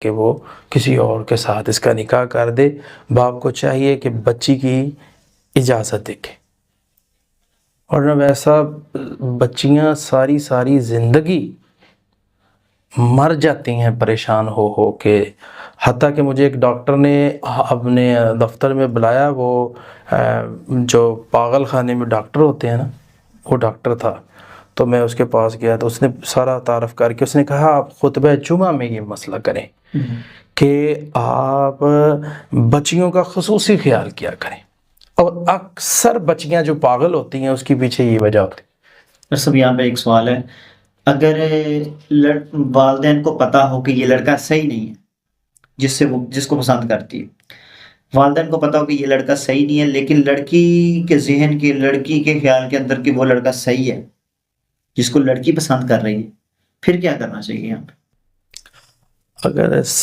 کہ وہ کسی اور کے ساتھ اس کا نکاح کر دے. باپ کو چاہیے کہ بچی کی اجازت دیکھے، اور ویسا بچیاں ساری زندگی مر جاتی ہیں پریشان ہو کے. حتیٰ کہ مجھے ایک ڈاکٹر نے اپنے دفتر میں بلایا، وہ جو پاگل خانے میں ڈاکٹر ہوتے ہیں نا، وہ ڈاکٹر تھا. تو میں اس کے پاس گیا تو اس نے سارا تعارف کر کے اس نے کہا آپ خطبہ جمعہ میں یہ مسئلہ کریں کہ آپ بچیوں کا خصوصی خیال کیا کریں. اور اکثر بچیاں جو پاگل ہوتی ہیں اس کی پیچھے یہ وجہ ہوتی ہے. ڈاکٹر صاحب یہاں پہ ایک سوال ہے، اگر والدین کو پتا ہو کہ یہ لڑکا صحیح نہیں ہے جس کو پسند کرتی ہے، والدین کو پتا ہو کہ یہ لڑکا صحیح نہیں ہے، لیکن لڑکی کے ذہن کے، لڑکی کے خیال کے اندر کہ وہ لڑکا صحیح ہے جس کو لڑکی پسند کر رہی ہے، پھر کیا کرنا چاہیے یہاں پہ؟ اگر